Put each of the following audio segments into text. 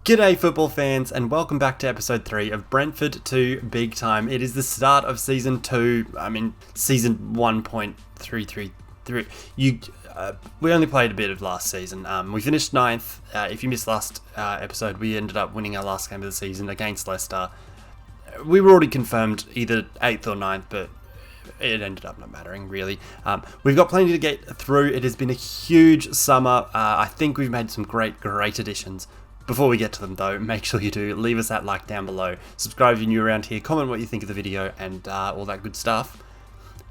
G'day football fans and welcome back to episode 3 of Brentford to Big Time. It is the start of season 2, season 1.333. We only played a bit of last season. We finished 9th. If you missed last episode, we ended up winning our last game of the season against Leicester. We were already confirmed either 8th or 9th, but it ended up not mattering, really. We've got plenty to get through. It has been a huge summer. I think we've made some great additions. Before we get to them though, make sure you do leave us that like down below, subscribe if you're new around here, comment what you think of the video and all that good stuff.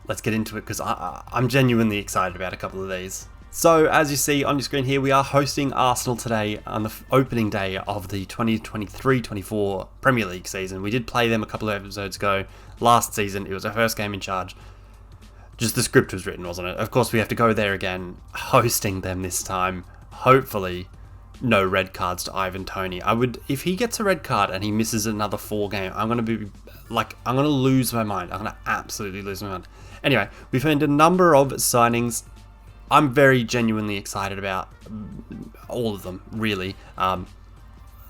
Let's get into it because I'm genuinely excited about a couple of these. So as you see on your screen here, we are hosting Arsenal today on the opening day of the 2023-24 Premier League season. We did play them a couple of episodes ago last season. It was our first game in charge. Just the script was written, wasn't it? Of course we have to go there again, hosting them this time, hopefully. No red cards to Ivan Toney. If he gets a red card and he misses another 4 games, I'm going to lose my mind. I'm going to absolutely lose my mind. Anyway, we've found a number of signings. I'm very genuinely excited about all of them, really.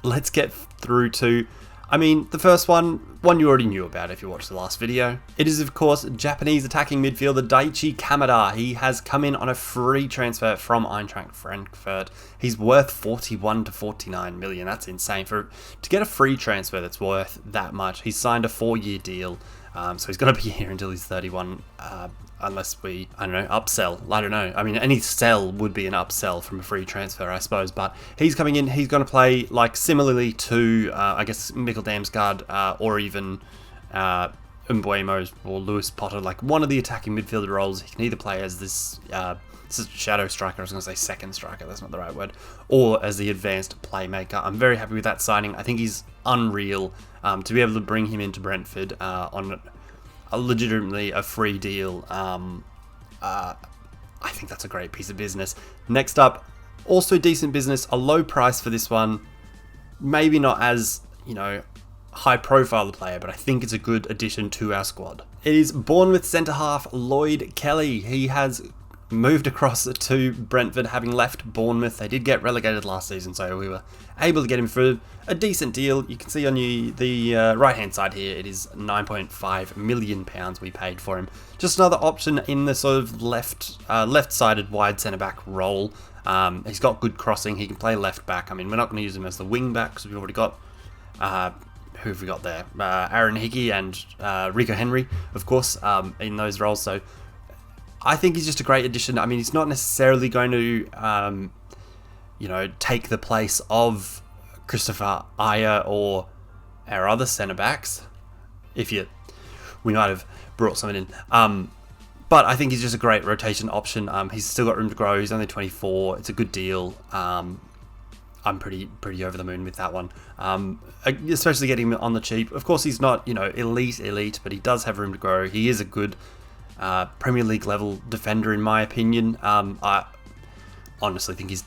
Let's get through to, the first one you already knew about if you watched the last video. It is, of course, Japanese attacking midfielder Daichi Kamada. He has come in on a free transfer from Eintracht Frankfurt. He's worth 41 to 49 million. That's insane. To get a free transfer that's worth that much, he's signed a 4-year deal. So he's going to be here until he's 31, unless we, upsell. I don't know. Any sell would be an upsell from a free transfer, I suppose. But he's coming in. He's going to play similarly to, Mikel or even Mbeumo or Lewis Potter, one of the attacking midfielder roles. He can either play as this shadow striker, I was going to say second striker, that's not the right word, or as the advanced playmaker. I'm very happy with that signing. I think he's unreal to be able to bring him into Brentford on legitimately a free deal. I think that's a great piece of business. Next up, also decent business, a low price for this one. Maybe not as, high profile player, but I think it's a good addition to our squad. It is Bournemouth centre-half Lloyd Kelly. He has moved across to Brentford, having left Bournemouth. They did get relegated last season, so we were able to get him for a decent deal. You can see on the right-hand side here, it is £9.5 million we paid for him. Just another option in the sort of left-sided wide centre-back role. He's got good crossing. He can play left-back. We're not going to use him as the wing-back because we've already got... who have we got there? Aaron Hickey and Rico Henry, of course, in those roles. So I think he's just a great addition. He's not necessarily going to, take the place of Christopher Ayer or our other centre-backs. We might have brought someone in. But I think he's just a great rotation option. He's still got room to grow. He's only 24. It's a good deal. I'm pretty over the moon with that one, especially getting him on the cheap. Of course, he's not, elite, but he does have room to grow. He is a good Premier League level defender, in my opinion. I honestly think he's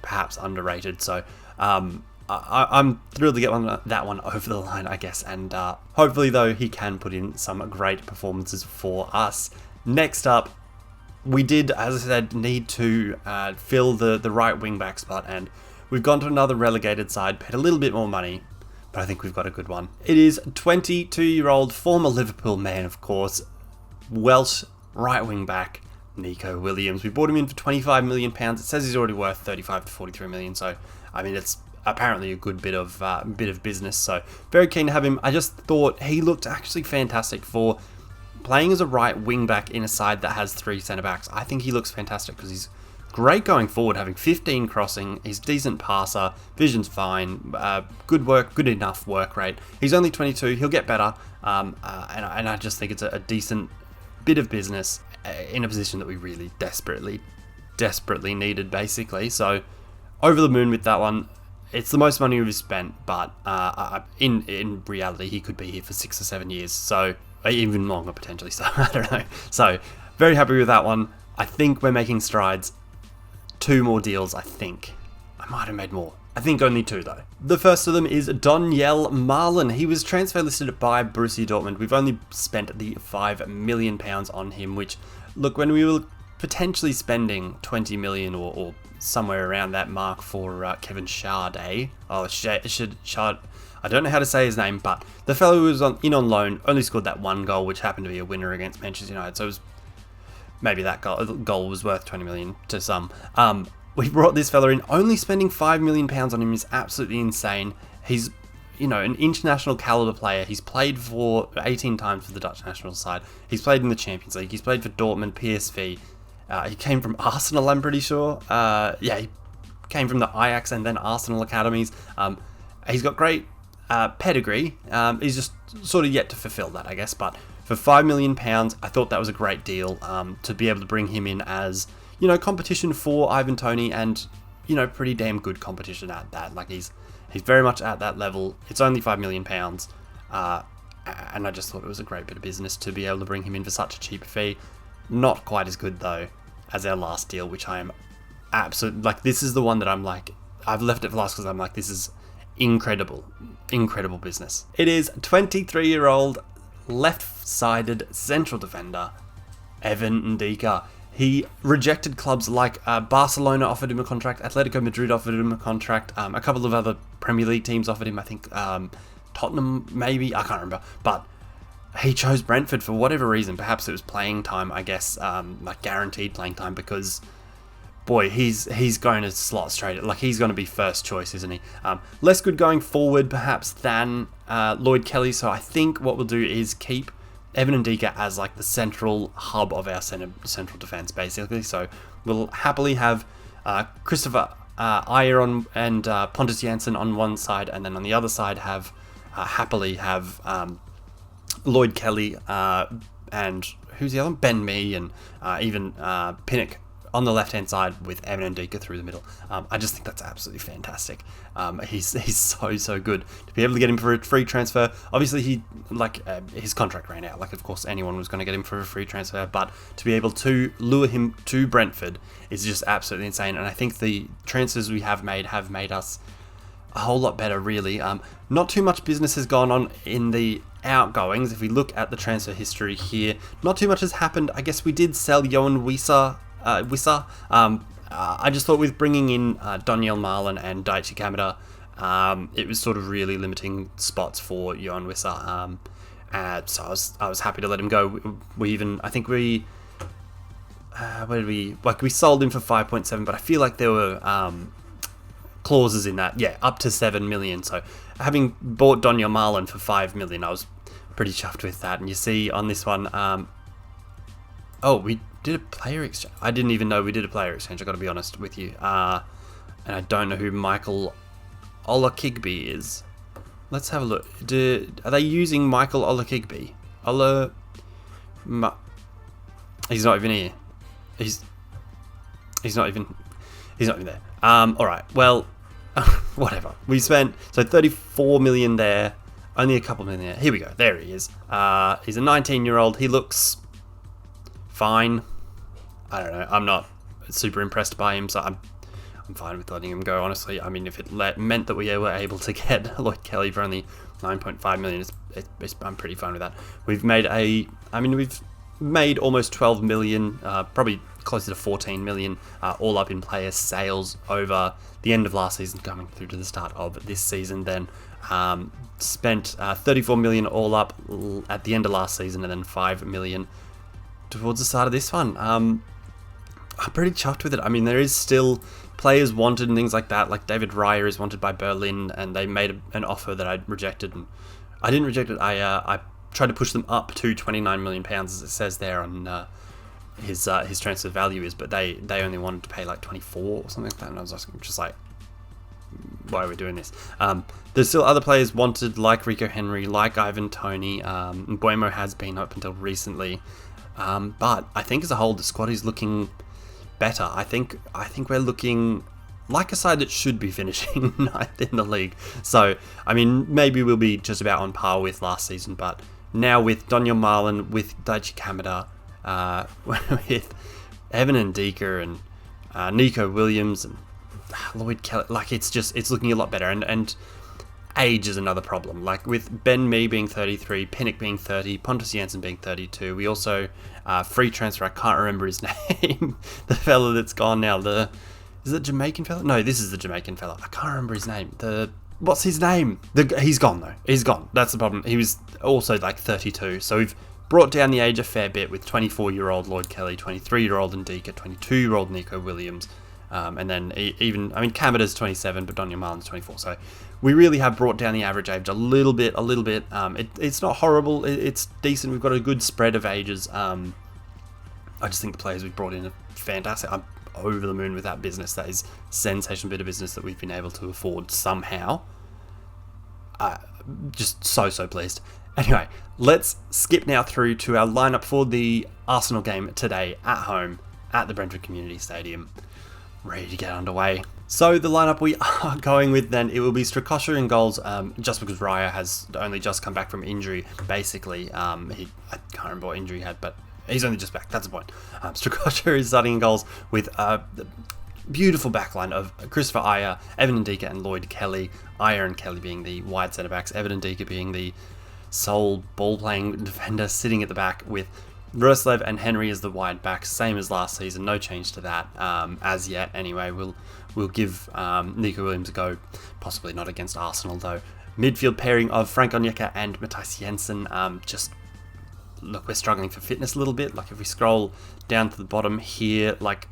perhaps underrated, so I'm thrilled to get that one over the line, I guess. And hopefully, though, he can put in some great performances for us. Next up, we did, as I said, need to fill the right wing-back spot, and we've gone to another relegated side, paid a little bit more money, but I think we've got a good one. It is 22-year-old former Liverpool man, of course, Welsh right wing back Nico Williams. We bought him in for £25 million. It says he's already worth 35 to 43 million. So it's apparently a good bit of business. So very keen to have him. I just thought he looked actually fantastic for playing as a right wing back in a side that has 3 centre backs. I think he looks fantastic because he's great going forward, having 15 crossing. He's decent passer, vision's fine, good enough work rate. He's only 22. He'll get better, and I just think it's a decent bit of business in a position that we really desperately needed, basically. So over the moon with that one. It's the most money we've spent, but in reality, he could be here for 6 or 7 years, so even longer potentially. So I don't know. So very happy with that one. I think we're making strides. 2 more deals, I think. I might have made more. I think only 2 though. The first of them is Donyell Marlin. He was transfer listed by Borussia Dortmund. We've only spent the £5 million on him, which, look, when we were potentially spending 20 million or somewhere around that mark for Kevin Sade. Shard. I don't know how to say his name, but the fellow who was on loan only scored that one goal, which happened to be a winner against Manchester United. So it was, maybe that goal was worth 20 million to some. We brought this fella in, only spending £5 million on him is absolutely insane. He's, an international caliber player. He's played for 18 times for the Dutch national side. He's played in the Champions League. He's played for Dortmund, PSV. He came from Arsenal, I'm pretty sure. He came from the Ajax and then Arsenal academies. He's got great pedigree. He's just sort of yet to fulfill that, I guess. But for £5 million, I thought that was a great deal to be able to bring him in as, competition for Ivan Toney and, pretty damn good competition at that. Like, he's very much at that level. It's only £5 million. And I just thought it was a great bit of business to be able to bring him in for such a cheap fee. Not quite as good, though, as our last deal, which I am absolutely... Like, this is the one that I'm like... I've left it for last because I'm like, this is incredible business. It is 23-year-old left-sided central defender, Evan Ndika. He rejected clubs like Barcelona offered him a contract, Atletico Madrid offered him a contract, a couple of other Premier League teams offered him, I think Tottenham maybe, I can't remember, but he chose Brentford for whatever reason. Perhaps it was playing time, I guess, like guaranteed playing time, because boy, he's going to slot straight. Like, he's going to be first choice, isn't he? Less good going forward, perhaps, than Lloyd Kelly. So I think what we'll do is keep Evan Ndika as like the central hub of our central defense, basically. So we'll happily have Christopher Ayer and Pontus Jansson on one side, and then on the other side happily have Lloyd Kelly and who's the other one? Ben Mee and even Pinnock on the left-hand side with Evan Ndika through the middle. I just think that's absolutely fantastic. He's so good. To be able to get him for a free transfer, obviously his contract ran out. Like, of course, anyone was going to get him for a free transfer, but to be able to lure him to Brentford is just absolutely insane. And I think the transfers we have made us a whole lot better, really. Not too much business has gone on in the outgoings. If we look at the transfer history here, not too much has happened. I guess we did sell Johan Wissa. I just thought with bringing in Daniel Marlin and Daichi Kamada, it was sort of really limiting spots for Johan Wissa. So I was happy to let him go. We sold him for 5.7, but I feel like there were clauses in that, up to 7 million. So having bought Daniel Marlin for 5 million, I was pretty chuffed with that. And you see on this one, we did a player exchange. I didn't even know we did a player exchange, I gotta be honest with you. And I don't know who Mikel Olakigbe is. Let's have a look. Are they using Mikel Olakigbe? He's not even here. He's not even there. Alright, well, whatever. We spent, 34 million there, only a couple million there. Here we go, there he is. He's a 19-year-old, he looks fine. I don't know, I'm not super impressed by him, so I'm fine with letting him go, honestly. I mean, if it meant that we were able to get Lloyd Kelly for only 9.5 million, I'm pretty fine with that. We've made almost 12 million, probably closer to 14 million, all up in player sales over the end of last season, coming through to the start of this season. Then spent 34 million all up at the end of last season, and then 5 million towards the start of this one. I'm pretty chuffed with it. I mean, there is still players wanted and things like that. Like David Raya is wanted by Berlin, and they made an offer that I rejected. And I didn't reject it. I tried to push them up to 29 million pounds, as it says there on his transfer value is, but they only wanted to pay like 24 or something like that. And I was just like, why are we doing this? There's still other players wanted, like Rico Henry, like Ivan Toney. Buemo has been up until recently. But I think as a whole, the squad is looking better. I think we're looking like a side that should be finishing ninth in the league. So, I mean, maybe we'll be just about on par with last season, but now with Daniel Marlin, with Daichi Kamada, with Evan Ndika and Nico Williams and Lloyd Kelly, like it's looking a lot better. And age is another problem. Like with Ben Mee being 33, Pinnock being 30, Pontus Jansson being 32. We also free transfer. I can't remember his name. The fella that's gone now. Is it Jamaican fella? No, this is the Jamaican fella. I can't remember his name. What's his name? He's gone though. He's gone. That's the problem. He was also like 32. So we've brought down the age a fair bit with 24-year-old Lloyd Kelly, 23-year-old Ndika, 22-year-old Nico Williams. And then even, I mean, Kamada's 27, but Donyell Marlin's 24. So we really have brought down the average age a little bit. It's not horrible. It's decent. We've got a good spread of ages. I just think the players we've brought in are fantastic. I'm over the moon with that business. That is sensational bit of business that we've been able to afford somehow. Just so pleased. Anyway, let's skip now through to our lineup for the Arsenal game today at home at the Brentford Community Stadium. Ready to get underway. So the lineup we are going with then, it will be Strakosha in goals, just because Raya has only just come back from injury, basically. I can't remember what injury he had, but he's only just back, that's the point. Strakosha is starting in goals with a beautiful backline of Christopher Ajer, Evan Ndika and Lloyd Kelly. Ajer and Kelly being the wide centre-backs, Evan Ndika being the sole ball-playing defender sitting at the back, with Roerslev and Henry as the wide backs, same as last season, no change to that as yet. Anyway, we'll give Nico Williams a go, possibly not against Arsenal though. Midfield pairing of Frank Onyeka and Matthijs Jensen. Just look, we're struggling for fitness a little bit. Like if we scroll down to the bottom here, like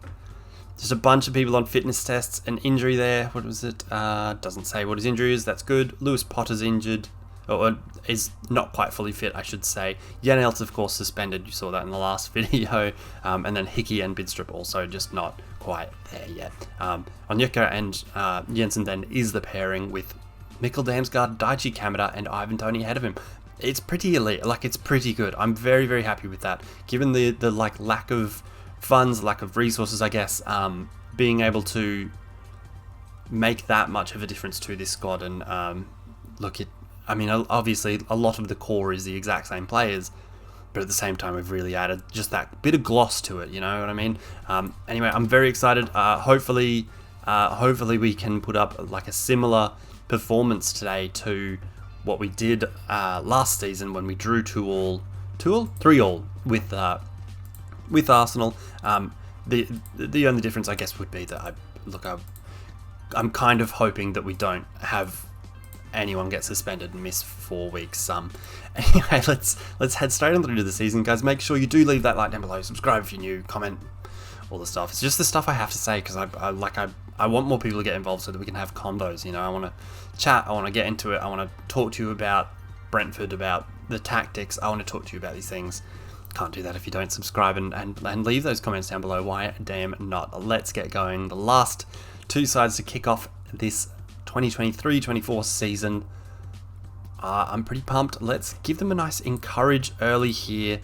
just a bunch of people on fitness tests. An injury there. What was it? Doesn't say what his injury is. That's good. Lewis Potter's injured. Or is not quite fully fit, I should say. Jan Elt's, of course, suspended. You saw that in the last video. And then Hickey and Bidstrup also just not quite there yet. Onyeka and Jensen then is the pairing with Mikel, Daichi Kamada and Ivan Toney ahead of him. It's pretty elite. Like, it's pretty good. I'm very, very happy with that. Given the like lack of funds, lack of resources, I guess, being able to make that much of a difference to this squad. And look, I mean, obviously, a lot of the core is the exact same players, but at the same time, we've really added just that bit of gloss to it, you know what I mean? Anyway, I'm very excited. Hopefully we can put up like a similar performance today to what we did last season when we drew 3-3 with Arsenal. The only difference, I guess, would be that I'm kind of hoping that we don't have anyone get suspended and miss 4 weeks. Anyway, let's head straight on through to the season, guys. Make sure you do leave that like down below, subscribe if you're new, comment, all the stuff. It's just the stuff I have to say because I want more people to get involved so that we can have convos. You know, I want to chat, I want to get into it, I want to talk to you about Brentford, about the tactics. I want to talk to you about these things. Can't do that if you don't subscribe and leave those comments down below. Why damn not? Let's get going. The last two sides to kick off this 2023-24 season. I'm pretty pumped. Let's give them a nice encourage early here.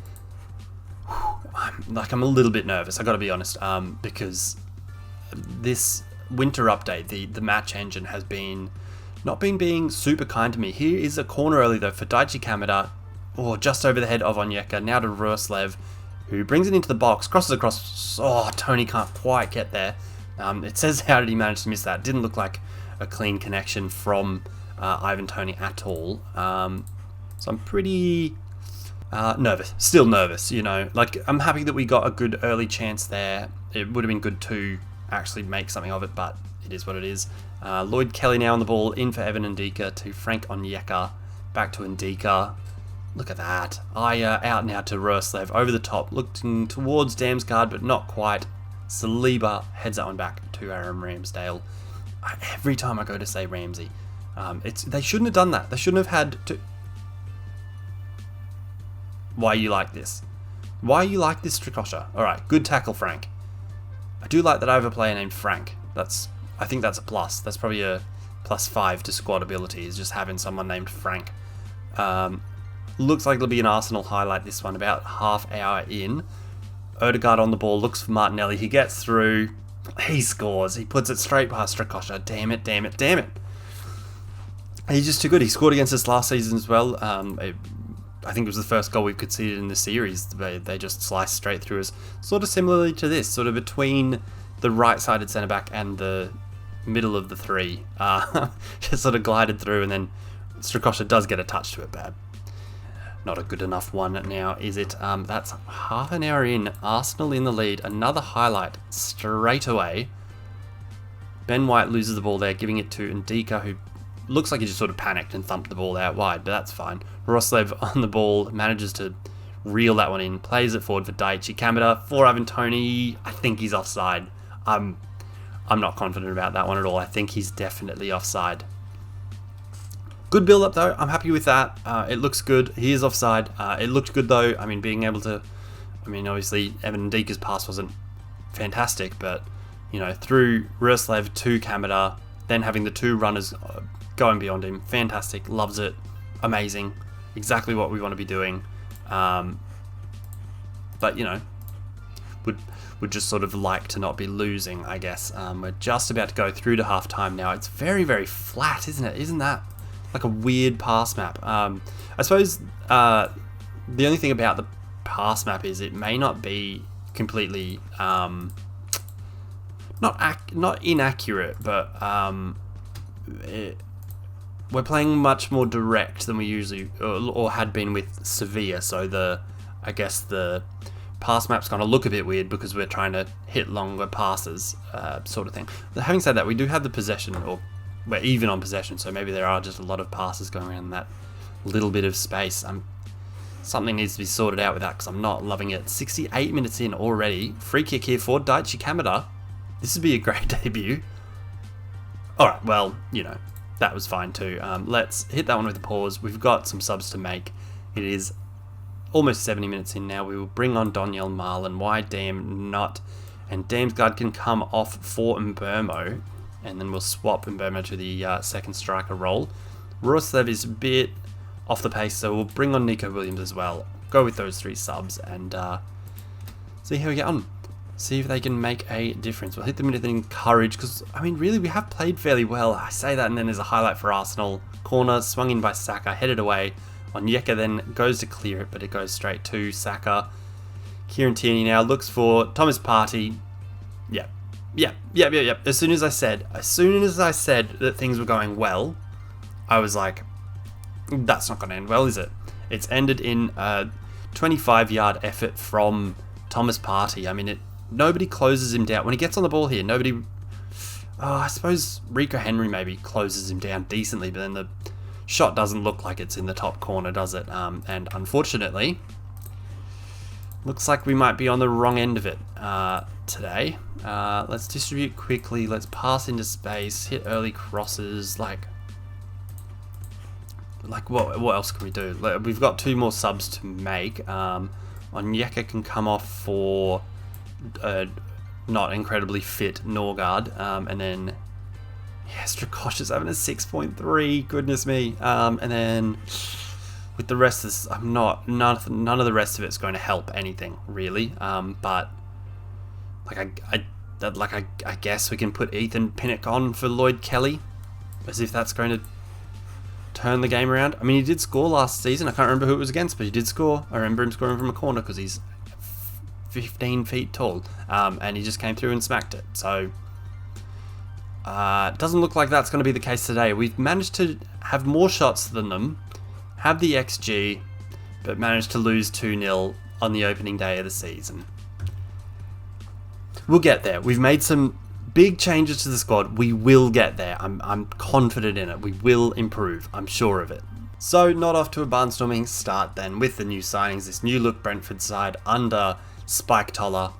I'm a little bit nervous, I gotta be honest, because this winter update, the match engine has not been being super kind to me. Here is a corner early though for Daichi Kamada, just over the head of Onyeka, now to Roerslev, who brings it into the box, crosses across. Tony can't quite get there. It says, how did he manage to miss that? Didn't look like a clean connection from Ivan Toney at all. So I'm pretty nervous, still nervous, you know. Like, I'm happy that we got a good early chance there. It would have been good to actually make something of it, but it is what it is. Lloyd Kelly now on the ball, in for Evan Ndika to Frank Onyeka, back to Ndika. Look at that. Out now to Roerslev, over the top, looking towards Damsgaard, but not quite. Saliba heads that one back to Aaron Ramsdale. Every time I go to say Ramsey, they shouldn't have done that. They shouldn't have had to. Why are you like this? Why are you like this, Strakosha? Alright, good tackle, Frank. I do like that I have a player named Frank. I think that's a plus. That's probably a +5 to squad ability, is just having someone named Frank. Looks like it'll be an Arsenal highlight, this one, about half hour in. Odegaard on the ball, looks for Martinelli. He gets through. He scores. He puts it straight past Strakosha. Damn it, damn it, damn it. He's just too good. He scored against us last season as well. I think it was the first goal we've conceded in the series. They just sliced straight through us. Sort of similarly to this, sort of between the right-sided centre-back and the middle of the three. Just sort of glided through, and then Strakosha does get a touch to it, bad. Not a good enough one now, is it? That's half an hour in. Arsenal in the lead. Another highlight straight away. Ben White loses the ball there, giving it to Ndika, who looks like he just sort of panicked and thumped the ball out wide, but that's fine. Roslev on the ball, manages to reel that one in, plays it forward for Daichi Kamada, for Ivan Toney. I think he's offside. I'm not confident about that one at all. I think he's definitely offside. Good build up though. I'm happy with that. It looks good. He is offside. It looked good though. I mean, being able to, obviously Evan Ndika's pass wasn't fantastic, but through Roslev to Kamada, then having the two runners going beyond him, fantastic. Loves it. Amazing. Exactly what we want to be doing. But would just sort of like to not be losing, I guess. We're just about to go through to half time now. It's very, very flat, isn't it? Isn't that like a weird pass map? I suppose the only thing about the pass map is it may not be completely not inaccurate, but we're playing much more direct than we usually or had been with Sevilla. So I guess the pass map's going to look a bit weird because we're trying to hit longer passes, sort of thing. But having said that, we do have the possession, or we're even on possession, so maybe there are just a lot of passes going around that little bit of space. Something needs to be sorted out with that because I'm not loving it. 68 minutes in already. Free kick here for Daichi Kamada. This would be a great debut. Alright, well, that was fine too. Let's hit that one with a pause. We've got some subs to make. It is almost 70 minutes in now. We will bring on Daniel Marlin. Why damn not? And Damsgaard can come off for Mbermo. And then we'll swap Mbermo to the second striker role. Roslev is a bit off the pace, so we'll bring on Nico Williams as well. Go with those three subs and see how we get on. See if they can make a difference. We'll hit them with encourage because, really, we have played fairly well. I say that and then there's a highlight for Arsenal. Corner, swung in by Saka, headed away. Onyeka then goes to clear it, but it goes straight to Saka. Kieran Tierney now looks for Thomas Partey. Yep. As soon as I said that things were going well, I was like, that's not going to end well, is it? It's ended in a 25-yard effort from Thomas Partey. Nobody closes him down. When he gets on the ball here, nobody... I suppose Rico Henry maybe closes him down decently, but then the shot doesn't look like it's in the top corner, does it? And unfortunately, looks like we might be on the wrong end of it today. Let's distribute quickly. Let's pass into space. Hit early crosses. Like what else can we do? We've got two more subs to make. Onyeka can come off for not incredibly fit Norgard, and then Strakosha's having a 6.3. Goodness me. And then with the rest of this, none of the rest of it's going to help anything really. But I guess we can put Ethan Pinnock on for Lloyd Kelly, as if that's going to turn the game around. He did score last season. I can't remember who it was against, but he did score. I remember him scoring from a corner because he's 15 feet tall, and he just came through and smacked it. So it doesn't look like that's going to be the case today. We've managed to have more shots than them, have the XG, but managed to lose 2-0 on the opening day of the season. We'll get there. We've made some big changes to the squad. We will get there. I'm confident in it. We will improve. I'm sure of it. So not off to a barnstorming start then with the new signings. This new look Brentford side under Spike Toller,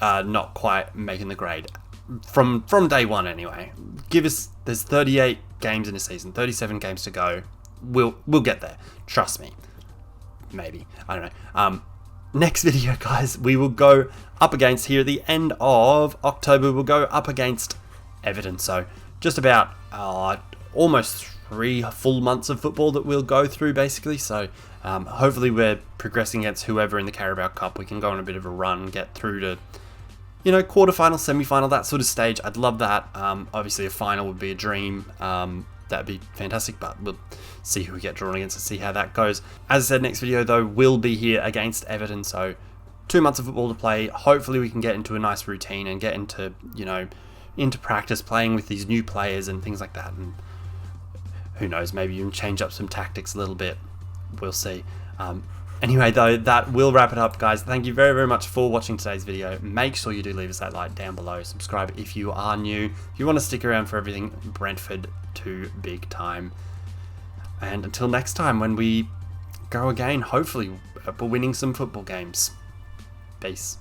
not quite making the grade from day one anyway. There's 38 games in a season, 37 games to go. We'll get there. Trust me. Maybe. I don't know. Next video, guys, we will go up against, here at the end of October, we'll go up against Everton. So just about almost 3 full months of football that we'll go through, basically. So hopefully we're progressing against whoever in the Carabao Cup. We can go on a bit of a run, get through to, quarterfinal, semi-final, that sort of stage. I'd love that. Obviously a final would be a dream. That'd be fantastic, but we'll see who we get drawn against and see how that goes. As I said, next video though will be here against Everton, so 2 months of football to play. Hopefully we can get into a nice routine and get into, into practice playing with these new players and things like that. And who knows, maybe even change up some tactics a little bit. We'll see. Anyway, though, that will wrap it up, guys. Thank you very, very much for watching today's video. Make sure you do leave us that like down below. Subscribe if you are new. If you want to stick around for everything Brentford to Big Time. And until next time, when we go again, hopefully we're winning some football games. Peace.